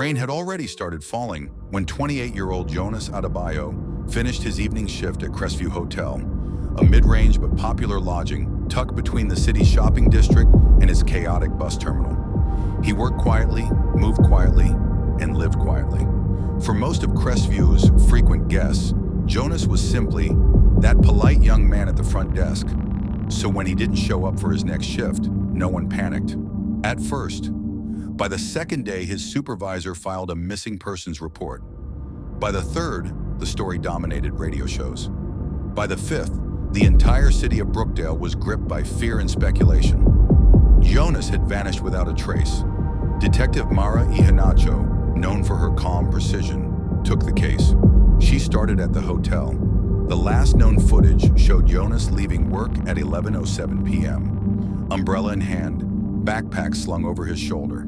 rain had already started falling when 28-year-old Jonas Adebayo finished his evening shift at Crestview Hotel, a mid-range but popular lodging tucked between the city's shopping district and its chaotic bus terminal. He worked quietly, moved quietly, and lived quietly. For most of Crestview's frequent guests, Jonas was simply that polite young man at the front desk. So when he didn't show up for his next shift, no one panicked. At first. By the second day, his supervisor filed a missing persons report. By the third, the story dominated radio shows. By the fifth, the entire city of Brookdale was gripped by fear and speculation. Jonas had vanished without a trace. Detective Mara Ihanacho, known for her calm precision, took the case. She started at the hotel. The last known footage showed Jonas leaving work at 11:07 p.m. Umbrella in hand, backpack slung over his shoulder.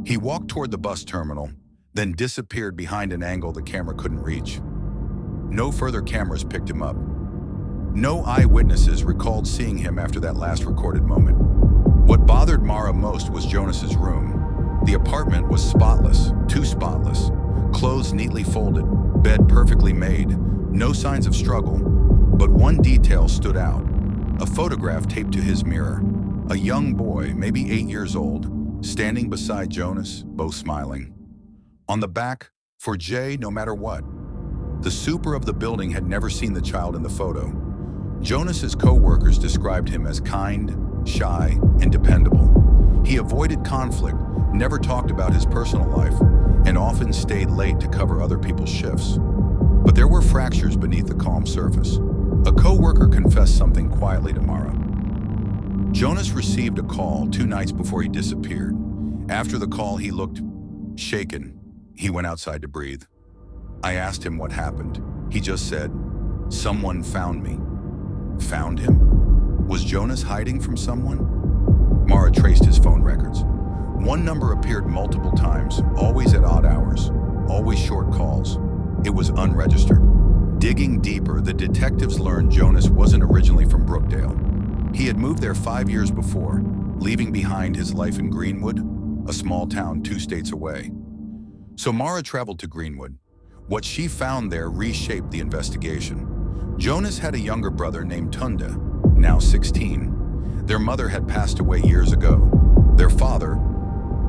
He walked toward the bus terminal, then disappeared behind an angle the camera couldn't reach. No further cameras picked him up. No eyewitnesses recalled seeing him after that last recorded moment. What bothered Mara most was Jonas's room. The apartment was spotless, too spotless. Clothes neatly folded, bed perfectly made, no signs of struggle. But one detail stood out. A photograph taped to his mirror. A young boy, maybe 8 years old, standing beside Jonas, both smiling. On the back, for Jay, no matter what. The super of the building had never seen the child in the photo. Jonas's co-workers described him as kind, shy, and dependable. He avoided conflict, never talked about his personal life, and often stayed late to cover other people's shifts. But there were fractures beneath the calm surface. A co-worker confessed something quietly to Mara. Jonas received a call 2 nights before he disappeared. After the call, he looked shaken. He went outside to breathe. I asked him what happened. He just said, "Someone found me." Found him? Was Jonas hiding from someone? Mara traced his phone records. One number appeared multiple times, always at odd hours, always short calls. It was unregistered. Digging deeper, the detectives learned Jonas wasn't originally from Brookdale. He had moved there 5 years before, leaving behind his life in Greenwood, a small town 2 states away. So Mara traveled to Greenwood. What she found there reshaped the investigation. Jonas had a younger brother named Tunda, now 16. Their mother had passed away years ago. Their father,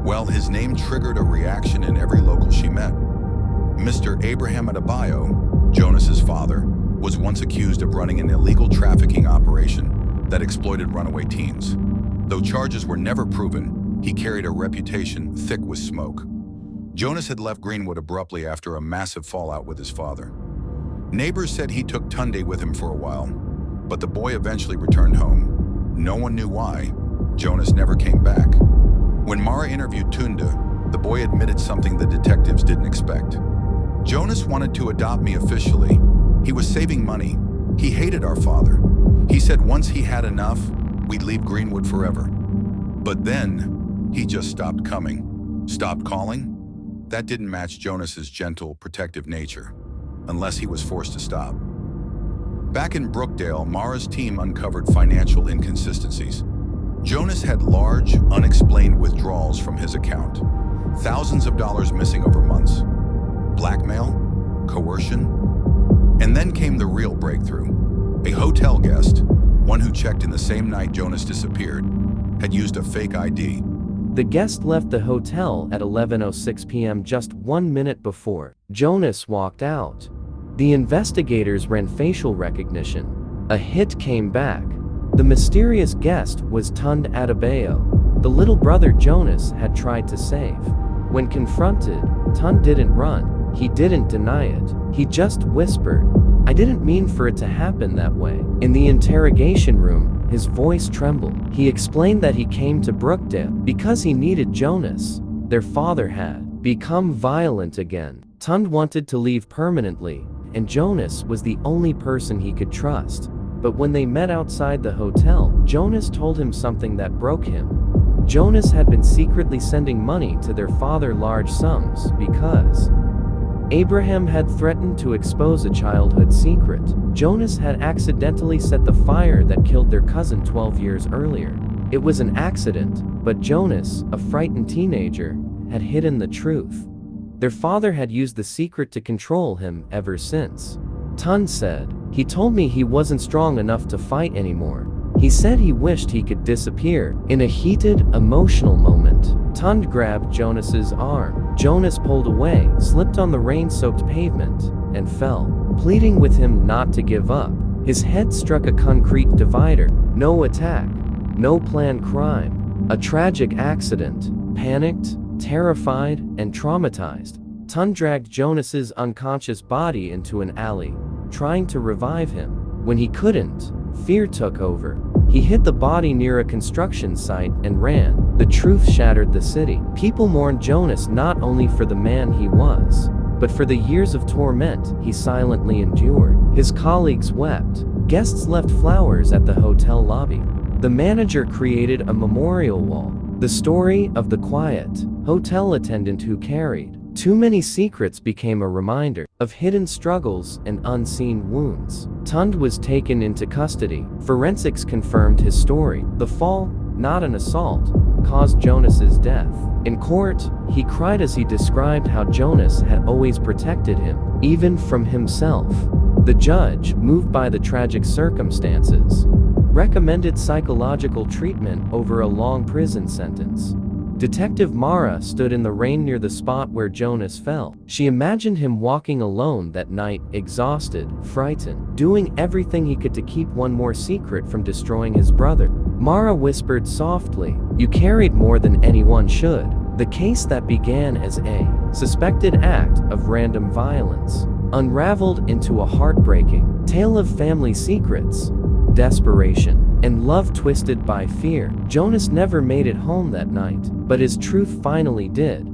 well, his name triggered a reaction in every local she met. Mr. Abraham Adebayo, Jonas's father, was once accused of running an illegal trafficking operation that exploited runaway teens. Though charges were never proven, he carried a reputation thick with smoke. Jonas had left Greenwood abruptly after a massive fallout with his father. Neighbors said he took Tunde with him for a while, but the boy eventually returned home. No one knew why. Jonas never came back. When Mara interviewed Tunda, the boy admitted something the detectives didn't expect. Jonas wanted to adopt me officially. He was saving money. He hated our father. He said once he had enough, we'd leave Greenwood forever. But then, he just stopped coming. Stopped calling? That didn't match Jonas's gentle, protective nature, unless he was forced to stop. Back in Brookdale, Mara's team uncovered financial inconsistencies. Jonas had large, unexplained withdrawals from his account. Thousands of dollars missing over months. Blackmail? Coercion? And then came the real breakthrough. A hotel guest, one who checked in the same night Jonas disappeared, had used a fake ID. The guest left the hotel at 11:06 p.m. just 1 minute before Jonas walked out. The investigators ran facial recognition. A hit came back. The mysterious guest was Tund Adebayo, the little brother Jonas had tried to save. When confronted, Tund didn't run. He didn't deny it. He just whispered, "I didn't mean for it to happen that way." In the interrogation room, his voice trembled. He explained that he came to Brookdale because he needed Jonas. Their father had become violent again. Tund wanted to leave permanently, and Jonas was the only person he could trust. But when they met outside the hotel, Jonas told him something that broke him. Jonas had been secretly sending money to their father, large sums, because Abraham had threatened to expose a childhood secret. Jonas had accidentally set the fire that killed their cousin 12 years earlier. It was an accident, but Jonas, a frightened teenager, had hidden the truth. Their father had used the secret to control him ever since. Tund said, "He told me he wasn't strong enough to fight anymore. He said he wished he could disappear." In a heated, emotional moment, Tund grabbed Jonas's arm. Jonas pulled away, slipped on the rain-soaked pavement, and fell, pleading with him not to give up. His head struck a concrete divider. No attack, no planned crime. A tragic accident. Panicked, terrified, and traumatized, Tund dragged Jonas's unconscious body into an alley, trying to revive him. When he couldn't, fear took over. He hid the body near a construction site and ran. The truth shattered the city. People mourned Jonas not only for the man he was, but for the years of torment he silently endured. His colleagues wept. Guests left flowers at the hotel lobby. The manager created a memorial wall. The story of the quiet hotel attendant who carried too many secrets became a reminder of hidden struggles and unseen wounds. Tund was taken into custody. Forensics confirmed his story. The fall, not an assault, caused Jonas's death. In court, he cried as he described how Jonas had always protected him, even from himself. The judge, moved by the tragic circumstances, recommended psychological treatment over a long prison sentence. Detective Mara stood in the rain near the spot where Jonas fell. She imagined him walking alone that night, exhausted, frightened, doing everything he could to keep one more secret from destroying his brother. Mara whispered softly, "You carried more than anyone should." The case that began as a suspected act of random violence unraveled into a heartbreaking tale of family secrets, desperation, and love twisted by fear. Jonas never made it home that night, but his truth finally did.